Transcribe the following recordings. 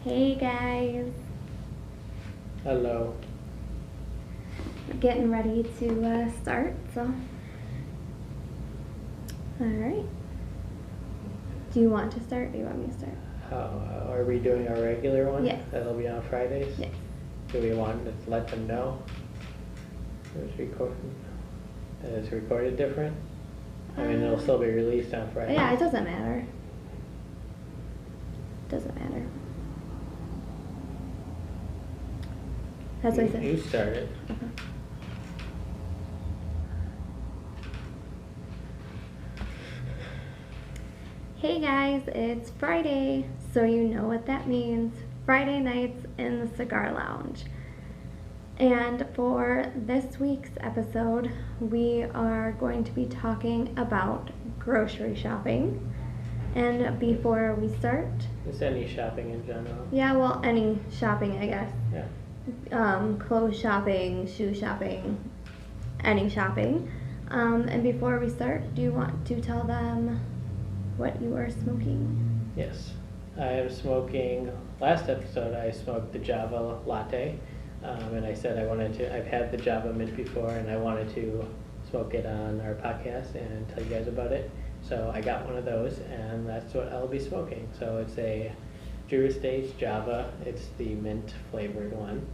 Hey guys, Hello. getting ready to start, so. Alright. Do you want to start or do you want me to start? Are we doing our regular one? Yes. That'll be on Fridays? Yes. Do we want to let them know? Is recorded different? I mean, it'll still be released on Friday. Yeah, it doesn't matter. Doesn't matter. That's what I said. You started. Okay. Hey guys, it's Friday, so you know what that means. Friday nights in the Cigar Lounge. And for this week's episode, we are going to be talking about grocery shopping. And before we start, Just any shopping in general. yeah, well, any shopping, I guess. Yeah. Clothes shopping, shoe shopping, any shopping. And before we start, do you want to tell them what you are smoking? Yes. I am smoking, last episode I smoked the Java latte. And I said I've had the Java mint before and I wanted to smoke it on our podcast and tell you guys about it. So I got one of those and that's what I'll be smoking. So it's a Drew Estates Java. It's the mint flavored one.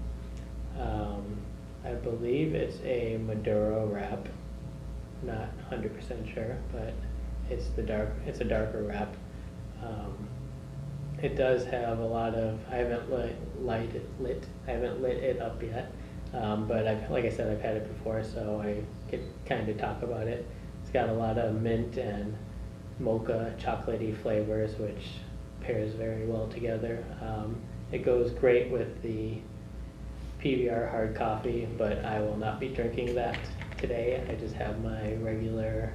I believe it's a Maduro Wrap. Not 100% sure, but it's a darker wrap. It does have a lot of, I haven't lit it up yet, but like I said, I've had it before, so I could kind of talk about it. It's got a lot of mint and mocha chocolatey flavors, which pairs very well together. It goes great with the PBR hard coffee, but I will not be drinking that today. I just have my regular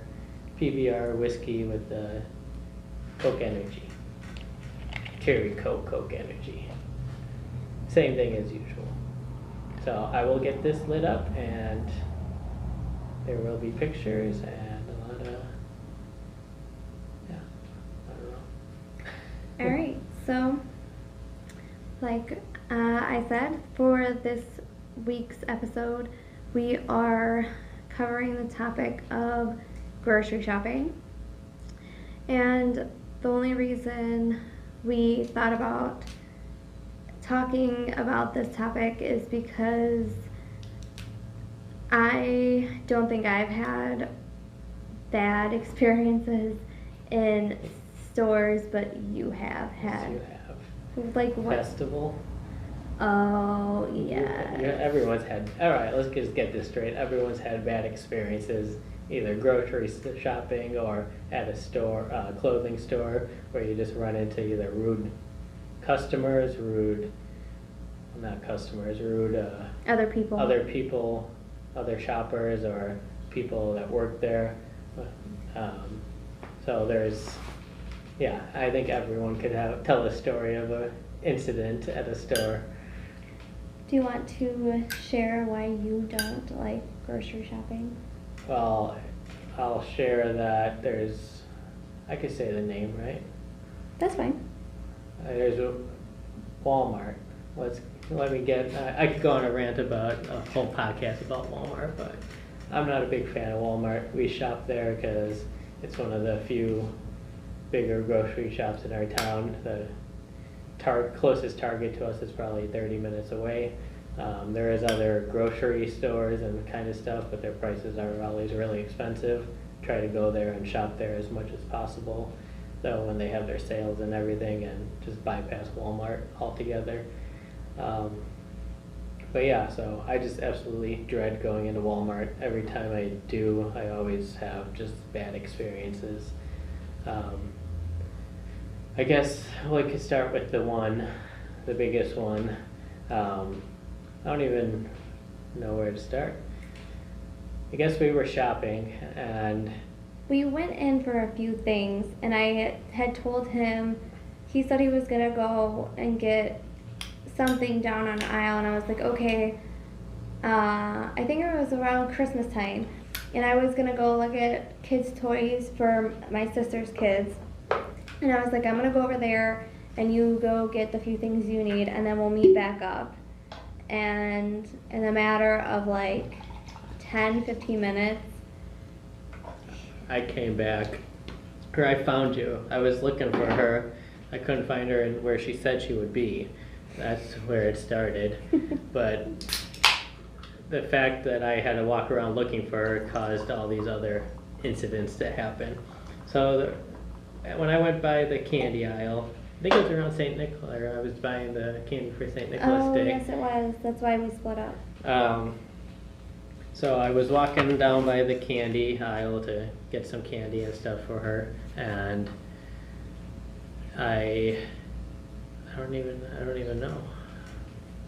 PBR whiskey with the Coke Energy. Cherry Coke Energy. Same thing as usual. So I will get this lit up and there will be pictures and a lot of, yeah, I don't know. Alright, so like I said, for this week's episode, we are covering the topic of grocery shopping. And the only reason we thought about talking about this topic is because I don't think I've had bad experiences in stores, but you have had. You have like what? festival. Oh yeah. Everyone's had. All right, let's just get this straight. Everyone's had bad experiences, either grocery shopping or at a store, clothing store, where you just run into either rude Other people. other shoppers, or people that work there. So I think everyone could tell a story of an incident at a store. Do you want to share why you don't like grocery shopping? Well, I'll share that I could say the name, right? That's fine. There's a Walmart. I could go on a rant about a whole podcast about Walmart, but I'm not a big fan of Walmart. We shop there because it's one of the few bigger grocery shops in our town. The closest Target to us is probably 30 minutes away. There is other grocery stores and kind of stuff, but their prices are always really expensive. Try to go there and shop there as much as possible, though, when they have their sales and everything, and just bypass Walmart altogether. But yeah, so I just absolutely dread going into Walmart. Every time I do, I always have just bad experiences. I guess we could start with the biggest one. I don't even know where to start. I guess we were shopping and We went in for a few things, and I had told him, he said he was going to go and get something down on the aisle, and I was like, okay. I think it was around Christmas time, and I was going to go look at kids' toys for my sister's kids. And I was like, I'm going to go over there and you go get the few things you need, and then we'll meet back up. And in a matter of like 10-15 minutes, I came back, or I found you. I was looking for her. I couldn't find her in where she said she would be. That's where it started. But the fact that I had to walk around looking for her caused all these other incidents to happen. So when I went by the candy aisle, I think it was around St. Nicholas, or I was buying the candy for St. Nicholas Day. Oh, yes, it was. That's why we split up. So I was walking down by the candy aisle to get some candy and stuff for her, and I don't even know.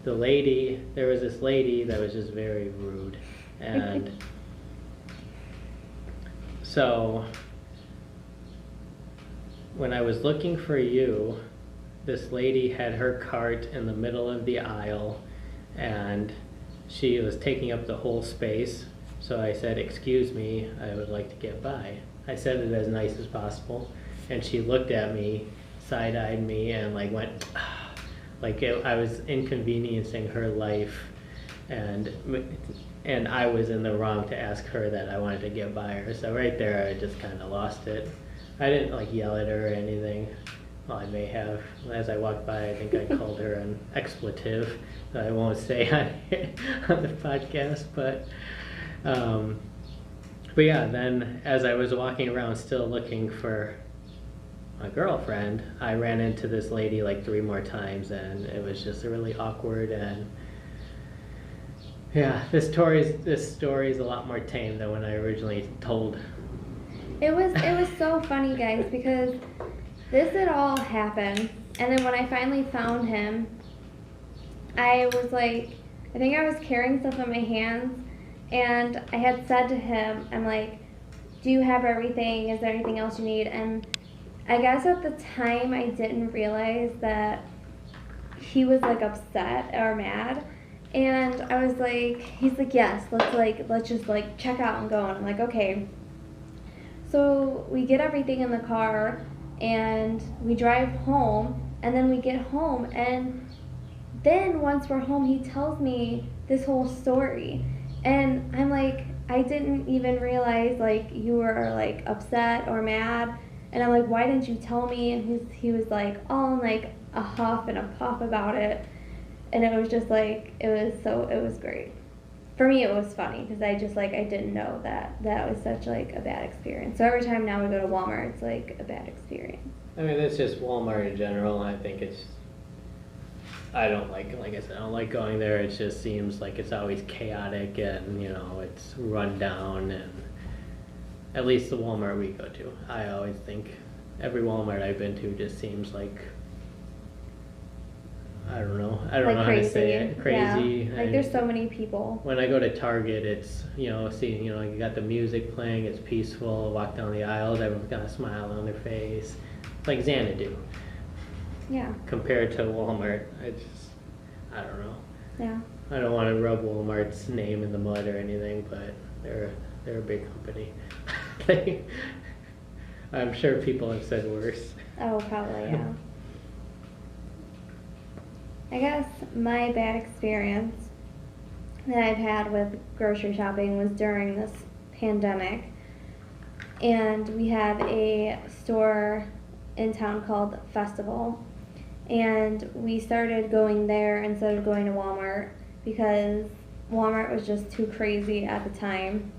There was this lady that was just very rude, and so when I was looking for you, this lady had her cart in the middle of the aisle, and she was taking up the whole space. So I said, "Excuse me, I would like to get by." I said it as nice as possible, and she looked at me, side-eyed me, and like went, I was inconveniencing her life, and I was in the wrong to ask her that I wanted to get by her. So right there, I just kind of lost it. I didn't like yell at her or anything. Well, I may have. As I walked by, I think I called her an expletive that I won't say on the podcast. But yeah, then as I was walking around still looking for my girlfriend, I ran into this lady like 3 more times, and it was just really awkward. And yeah, this story is a lot more tame than when I originally told. It was so funny, guys, because this had all happened, and then when I finally found him, I was like, I think I was carrying stuff in my hands, and I had said to him, I'm like, "Do you have everything? Is there anything else you need?" And I guess at the time I didn't realize that he was like upset or mad, and I was like, he's like, "Yes, let's just like check out and go." And I'm like, "Okay." So we get everything in the car and we drive home, and then we get home, and then once we're home he tells me this whole story, and I'm like, I didn't even realize like you were like upset or mad, and I'm like, why didn't you tell me? And he was like all in like a huff and a puff about it, and it was just like it was great. For me, it was funny because I didn't know that was such like a bad experience. So every time now we go to Walmart, it's like a bad experience. I mean, that's just Walmart in general. I think I don't like I said, I don't like going there. It just seems like it's always chaotic, and it's run down. And at least the Walmart we go to, I always think every Walmart I've been to just seems like, I don't know Like how to say it. Crazy. Yeah. Like there's so many people. When I go to Target, it's you got the music playing, it's peaceful. Walk down the aisles, everyone's got a smile on their face, like Xanadu. Yeah. Compared to Walmart, I don't know. Yeah. I don't want to rub Walmart's name in the mud or anything, but they're a big company. I'm sure people have said worse. Oh, probably, yeah. I guess my bad experience that I've had with grocery shopping was during this pandemic. And we have a store in town called Festival. And we started going there instead of going to Walmart because Walmart was just too crazy at the time.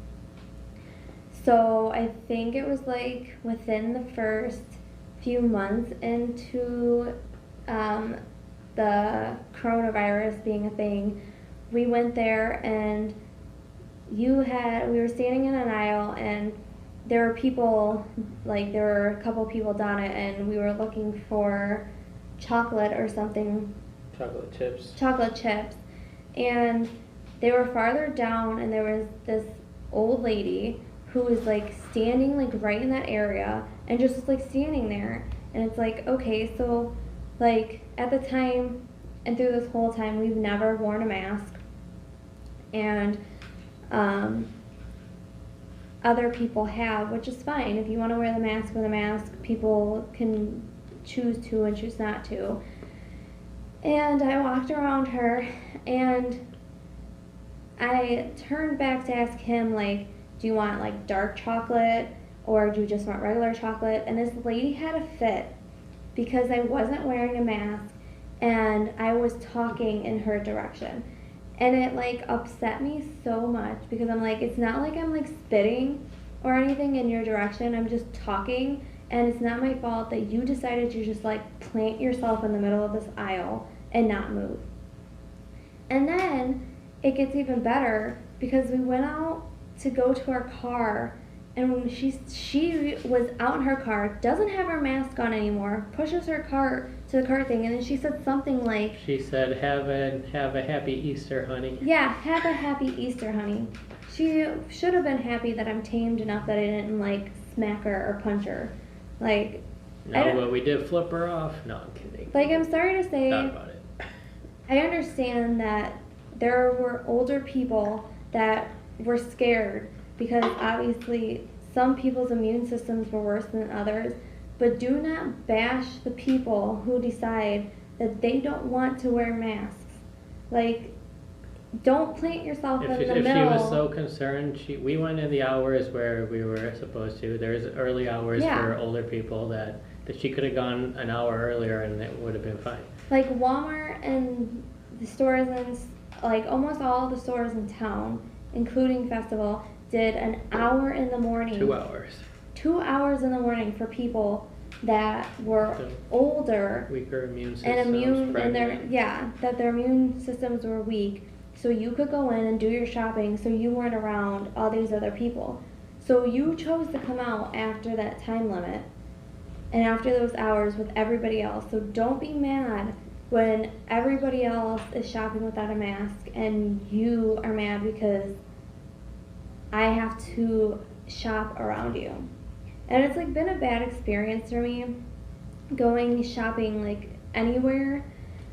So I think it was like within the first few months into the coronavirus being a thing, we went there, and we were standing in an aisle, and there were a couple people down it, and we were looking for chocolate or something. Chocolate chips. And they were farther down, and there was this old lady who was like standing like right in that area and just was like standing there. And it's like, okay, so like at the time and through this whole time we've never worn a mask, and other people have, which is fine. If you want to wear the mask, wear the mask. People can choose to and choose not to. And I walked around her, and I turned back to ask him, like, do you want, like, dark chocolate, or do you just want regular chocolate? And this lady had a fit because I wasn't wearing a mask, and I was talking in her direction. And it, like, upset me so much because I'm like, it's not like I'm, like, spitting or anything in your direction. I'm just talking, and it's not my fault that you decided to just, like, plant yourself in the middle of this aisle and not move. And then it gets even better because we went out to go to our car, and when she was out in her car, doesn't have her mask on anymore, pushes her cart to the cart thing, and then she said something like, She said, have a happy Easter, honey. yeah, have a happy Easter, honey. She should have been happy that I'm tamed enough that I didn't, like, smack her or punch her. Like, No, but we did flip her off. No, I'm kidding. like, I'm sorry to say, Thought about it. I understand that there were older people that were scared because obviously some people's immune systems were worse than others, but do not bash the people who decide that they don't want to wear masks. Like, don't plant yourself in the middle. If she was so concerned, we went in the hours where we were supposed to. There's early hours for older people that she could have gone an hour earlier and it would have been fine. Like Walmart and the stores in, like, almost all the stores in town, including Festival, did an hour in the morning. 2 hours. 2 hours in the morning for people that were older, weaker immune and systems, that their immune systems were weak. So you could go in and do your shopping, so you weren't around all these other people. So you chose to come out after that time limit and after those hours with everybody else. So don't be mad when everybody else is shopping without a mask and you are mad because I have to shop around you. And it's, like, been a bad experience for me going shopping, like, anywhere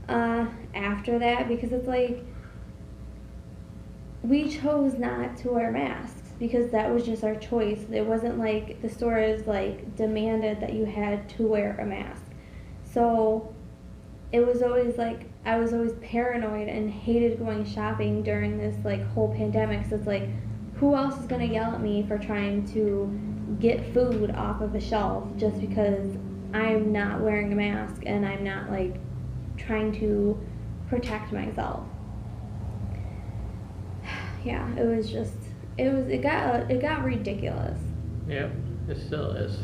after that, because it's like we chose not to wear masks because that was just our choice. It wasn't like the stores, like, demanded that you had to wear a mask. So it was always like I was always paranoid and hated going shopping during this, like, whole pandemic. So it's like, who else is gonna yell at me for trying to get food off of a shelf just because I'm not wearing a mask and I'm not, like, trying to protect myself? Yeah, it got ridiculous. Yep, it still is.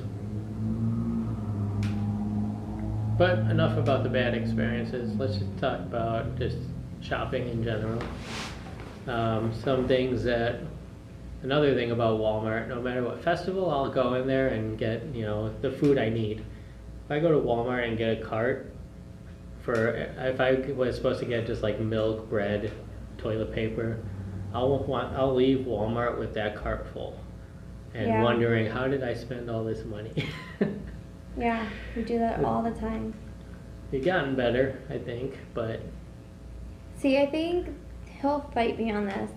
But enough about the bad experiences. Let's just talk about just shopping in general. Another thing about Walmart, no matter what festival, I'll go in there and get, the food I need. If I go to Walmart and get a cart if I was supposed to get just like milk, bread, toilet paper, I'll leave Walmart with that cart full and wondering, how did I spend all this money? Yeah, we do that all the time. We've gotten better, I think, but... See, I think he'll fight me on this,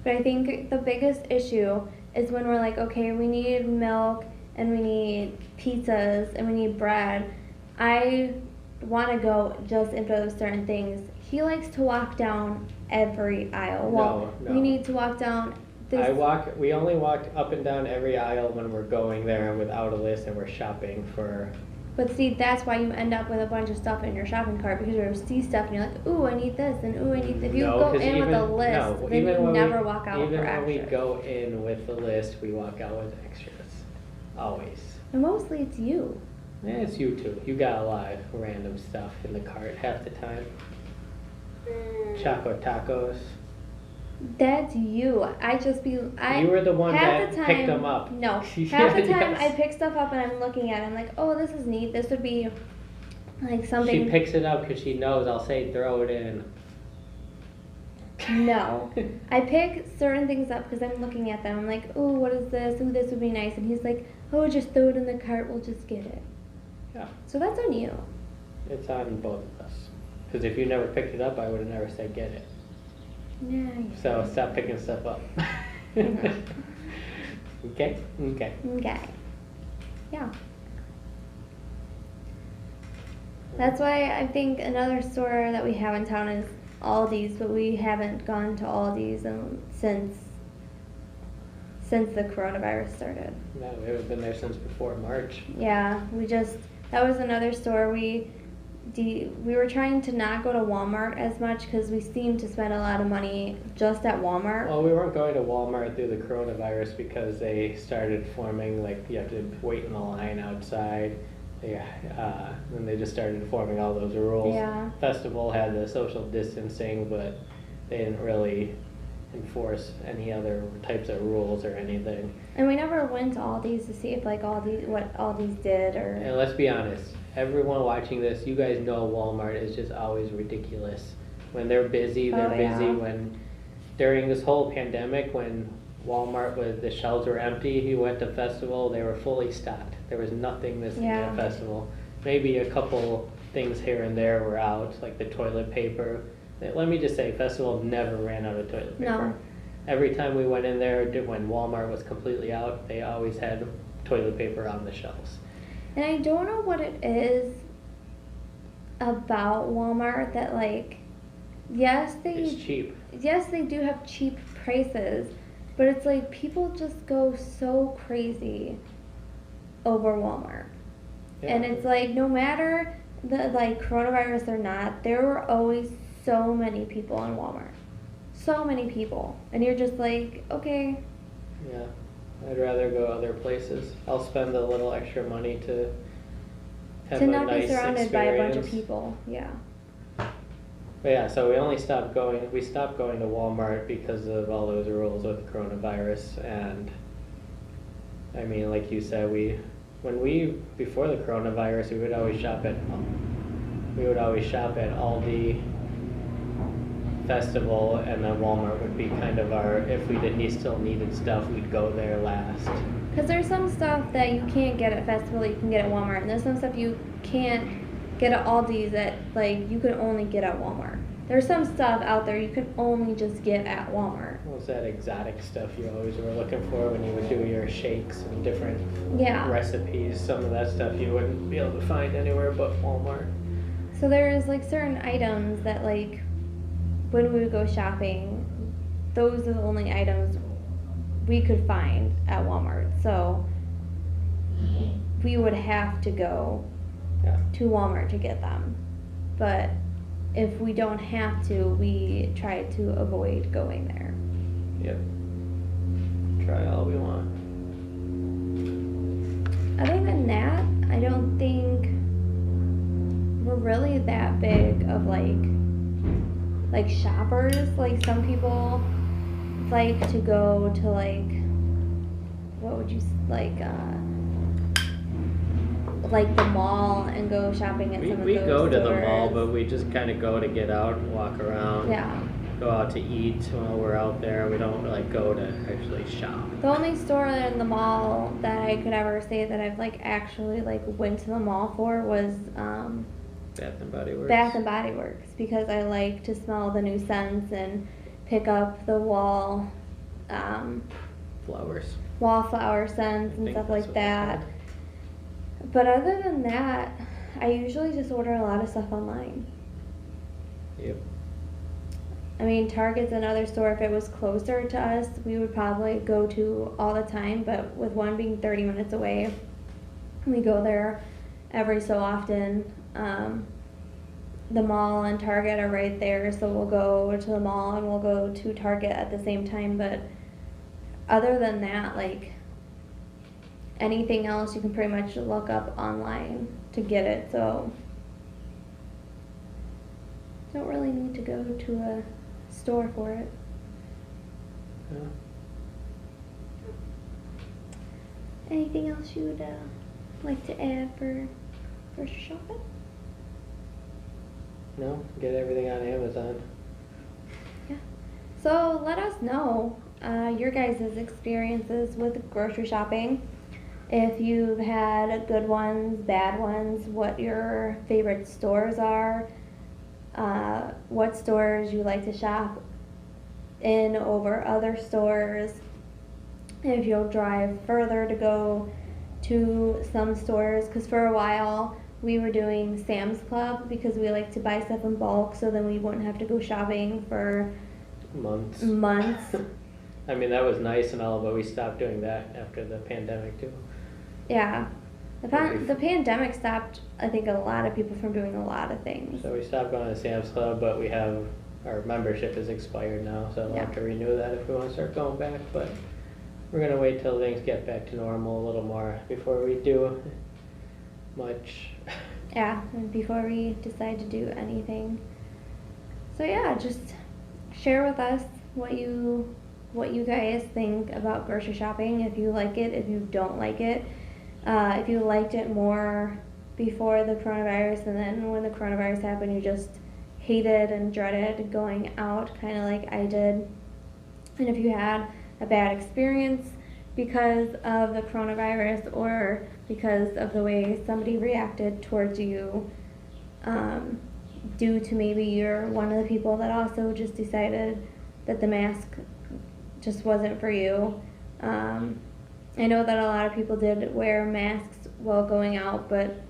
but I think the biggest issue is when we're like, okay, we need milk, and we need pizzas, and we need bread. I want to go just into those certain things. He likes to walk down every aisle. Well, no. we need to walk down this. We only walk up and down every aisle when we're going there without a list and we're shopping for... But see, that's why you end up with a bunch of stuff in your shopping cart, because you see stuff and you're like, ooh, I need this, and ooh, I need this. If you go in with a list, then you never walk out for extras. Even when we go in with the list, we walk out with extras. Always. And mostly it's you. Yeah, it's you too. You got a lot of random stuff in the cart half the time. Choco tacos. That's you. You were the one that picked them up. No. Half the time I pick stuff up and I'm looking at it. I'm like, oh, this is neat. This would be like something. She picks it up because she knows I'll say throw it in. No. I pick certain things up because I'm looking at them. I'm like, oh, what is this? Oh, this would be nice. And he's like, oh, just throw it in the cart. We'll just get it. Yeah. So that's on you. It's on both of us. Because if you never picked it up, I would have never said get it. Yeah. So stop picking stuff up. Okay? Okay. Okay. Yeah. That's why I think another store that we have in town is Aldi's, but we haven't gone to Aldi's since the coronavirus started. No, we haven't been there since before March. Yeah, that was another store we were trying to not go to Walmart as much because we seemed to spend a lot of money just at Walmart. Well, we weren't going to Walmart through the coronavirus because they started forming, like, you have to wait in the line outside. And they just started forming all those rules. Yeah. Festival had the social distancing, but they didn't really enforce any other types of rules or anything. And we never went to Aldi's to see if what Aldi's did or. And let's be honest, everyone watching this, you guys know Walmart is just always ridiculous. When they're busy, they're busy. When during this whole pandemic, when Walmart the shelves were empty, you went to Festival, they were fully stocked. There was nothing missing at Festival. Maybe a couple things here and there were out, like the toilet paper. Let me just say, Festival never ran out of toilet paper. No. Every time we went in there, when Walmart was completely out, they always had toilet paper on the shelves. And I don't know what it is about Walmart that, like, It's cheap. Yes, they do have cheap prices, but it's like people just go so crazy over Walmart. Yeah. And it's like no matter the coronavirus or not, there were always so many people in Walmart. So many people. And you're just like, okay. Yeah. I'd rather go other places. I'll spend a little extra money to have to a not nice be surrounded experience. by a bunch of people. Yeah. But yeah, so we stopped going to Walmart because of all those rules with coronavirus. And I mean, like you said, before the coronavirus, we would always shop at Aldi, Festival, and then Walmart would be kind of if we still needed stuff, we'd go there last. Because there's some stuff that you can't get at Festival that you can get at Walmart, and there's some stuff you can't get at Aldi's that you can only get at Walmart. There's some stuff out there you can only just get at Walmart. What's that exotic stuff you always were looking for when you would do your shakes and different recipes? Some of that stuff you wouldn't be able to find anywhere but Walmart. So there's certain items that when we would go shopping, those are the only items we could find at Walmart. So we would have to go to Walmart to get them. But if we don't have to, we try to avoid going there. Yep. Try all we want. Other than that, I don't think we're really that big of shoppers. Some people like to go to what would you the mall and go shopping at some of those We go to stores. the mall, but we just kind of go to get out and walk around. Yeah. Go out to eat while we're out there. We don't go to actually shop. The only store in the mall that I could ever say that I've actually went to the mall for was Bath and Body Works. Bath and Body Works, because I like to smell the new scents and pick up the wallflower scents and stuff like that. But other than that, I usually just order a lot of stuff online. Yep. I mean, Target's another store. If it was closer to us, we would probably go to all the time, but with one being 30 minutes away, we go there every so often. The mall and Target are right there, so we'll go to the mall and we'll go to Target at the same time. But other than that, anything else you can pretty much look up online to get it, so don't really need to go to a store for it. Yeah. Anything else you would like to add for grocery shopping? No, get everything on Amazon. Yeah. So let us know your guys' experiences with grocery shopping. If you've had good ones, bad ones, what your favorite stores are, what stores you like to shop in over other stores, if you'll drive further to go to some stores, because for a while we were doing Sam's Club because we like to buy stuff in bulk, so then we wouldn't have to go shopping for Months. months. I mean, that was nice and all, but we stopped doing that after the pandemic too. Yeah. The pandemic stopped, I think, a lot of people from doing a lot of things. So we stopped going to Sam's Club, but we have, our membership is expired now, so we'll have to renew that if we want to start going back. But we're going to wait till things get back to normal a little more before we do much. Yeah, and before we decide to do anything. So yeah, just share with us what you guys think about grocery shopping, if you like it, if you don't like it. If you liked it more before the coronavirus, and then when the coronavirus happened, you just hated and dreaded going out, kind of like I did. And if you had a bad experience because of the coronavirus or because of the way somebody reacted towards you, due to maybe you're one of the people that also just decided that the mask just wasn't for you. I know that a lot of people did wear masks while going out, but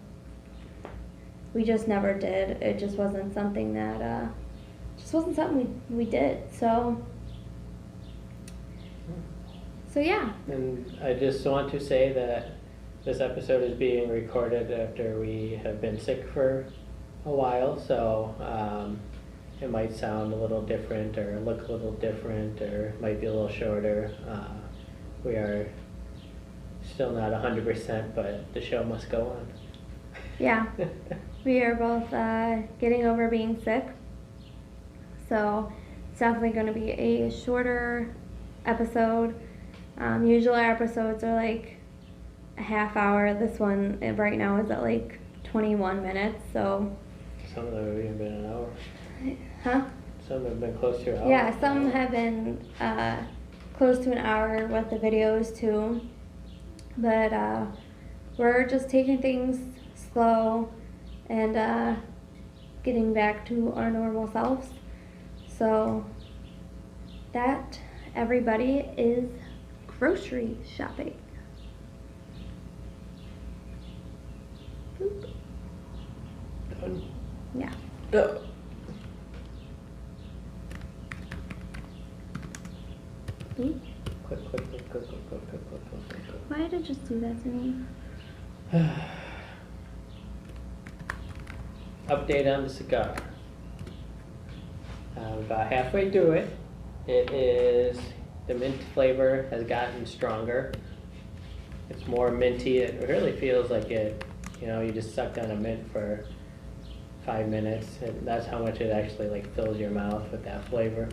we just never did. It just wasn't something that, we did. So yeah. And I just want to say that this episode is being recorded after we have been sick for a while, so it might sound a little different or look a little different or might be a little shorter. We are still not 100%, but the show must go on. Yeah. We are both getting over being sick, so it's definitely going to be a shorter episode. Usually our episodes are like a half hour. This one right now is at like 21 minutes, so. Some of them have even been an hour. Huh? Some have been close to an hour. Yeah, some have been close to an hour with the videos too. But we're just taking things slow and getting back to our normal selves. So that, everybody, is grocery shopping. Boop. Done. Yeah. Done. Boop. Click. Why did it just do that to me? Update on the cigar. About halfway through it. The mint flavor has gotten stronger. It's more minty. It really feels like you just sucked on a mint for 5 minutes. And that's how much it actually like fills your mouth with that flavor.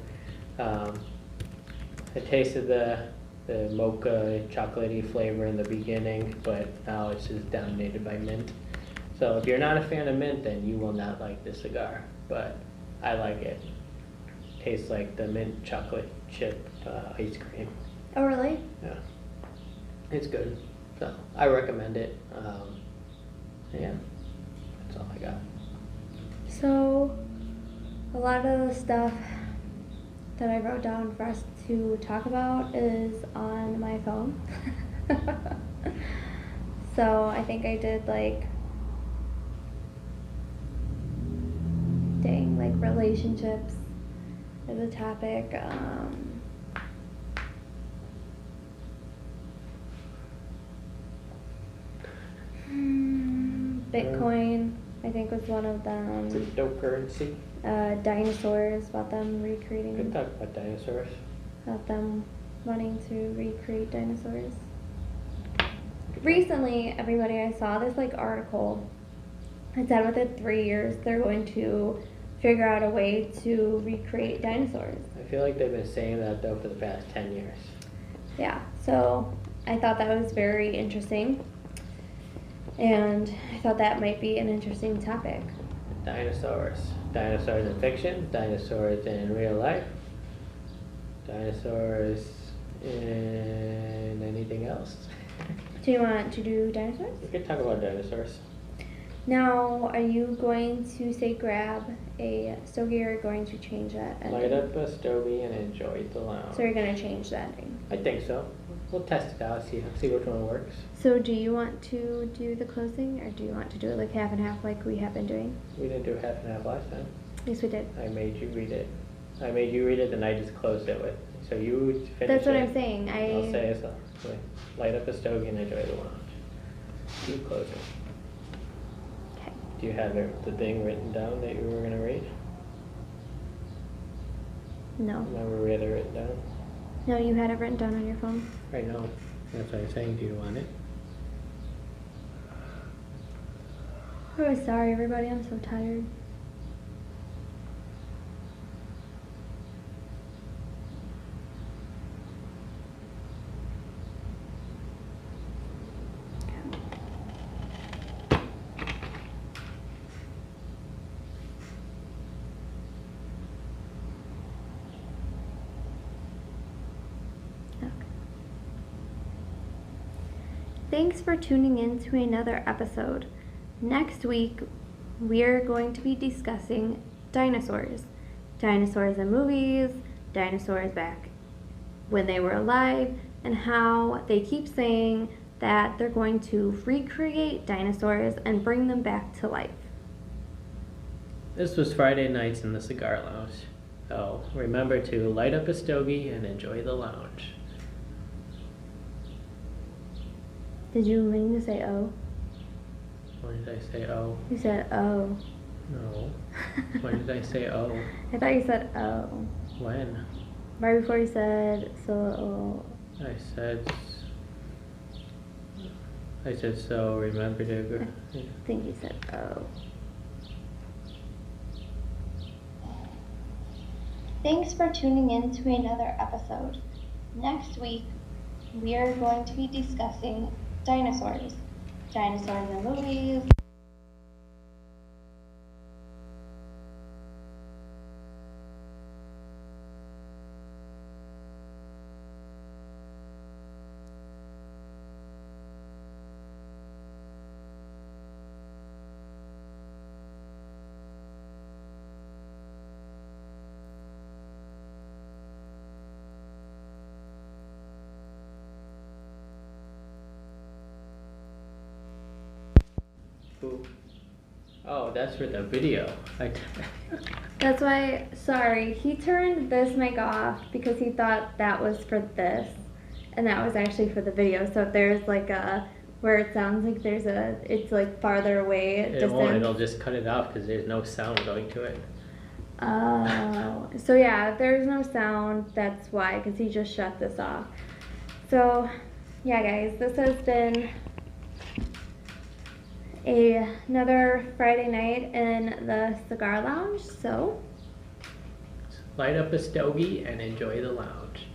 I tasted the mocha chocolatey flavor in the beginning, but now it's just dominated by mint. So if you're not a fan of mint, then you will not like this cigar, but I like it. Tastes like the mint chocolate chip ice cream. Oh, really? Yeah, it's good. So I recommend it. Yeah, that's all I got. So a lot of the stuff that I wrote down for us to talk about is on my phone. So I think I did like relationships as a topic. Bitcoin, I think, was one of them. Cryptocurrency. Dinosaurs, about them We could recreating, talk about dinosaurs. about them wanting to recreate dinosaurs. Recently, everybody, I saw this like article. It said within 3 years they're going to figure out a way to recreate dinosaurs. I feel like they've been saying that though for the past 10 years. Yeah, so I thought that was very interesting, and I thought that might be an interesting topic. Dinosaurs. Dinosaurs in fiction, dinosaurs in real life, dinosaurs in anything else. Do you want to do dinosaurs? We could talk about dinosaurs. Now, are you going to say grab a stogie, or are you going to change that ending? Light up a stogie and enjoy the lounge. So you're going to change the ending. I think so. we'll test it out, see which one works. So do you want to do the closing, or do you want to do it like half and half like we have been doing? We didn't do half and half last time. Yes, we did. I made you read it. Then I just closed it with. So you finish That's what it. I'm saying. I'll say it's light up a stogie and enjoy the lounge. You close it. Okay. Do you have the thing written down that you were going to read? No. Remember we had it written down? No, you had it written down on your phone. Right now. That's what I'm saying. Do you want it? Oh, sorry, everybody. I'm so tired. Thanks for tuning in to another episode. Next week, we're going to be discussing dinosaurs. Dinosaurs in movies, dinosaurs back when they were alive, and how they keep saying that they're going to recreate dinosaurs and bring them back to life. This was Friday Nights in the Cigar Lounge. So remember to light up a stogie and enjoy the lounge. Did you mean to say oh? When did I say oh? You said oh. No. When did I say oh? I thought you said oh. When? Right before you said so. I said so. Remember to. I think you said oh. Thanks for tuning in to another episode. Next week, we are going to be discussing dinosaurs. Dinosaurs in movies. Ooh. Oh, that's for the video. That's why, sorry, he turned this mic off because he thought that was for this, and that was actually for the video. So if there's like where it sounds like it's like farther away, It won't, it'll just cut it off because there's no sound going to it. Oh, so yeah, if there's no sound, that's why, because he just shut this off. So, yeah guys, this has been another Friday night in the Cigar Lounge, so Light up a stogie and enjoy the lounge.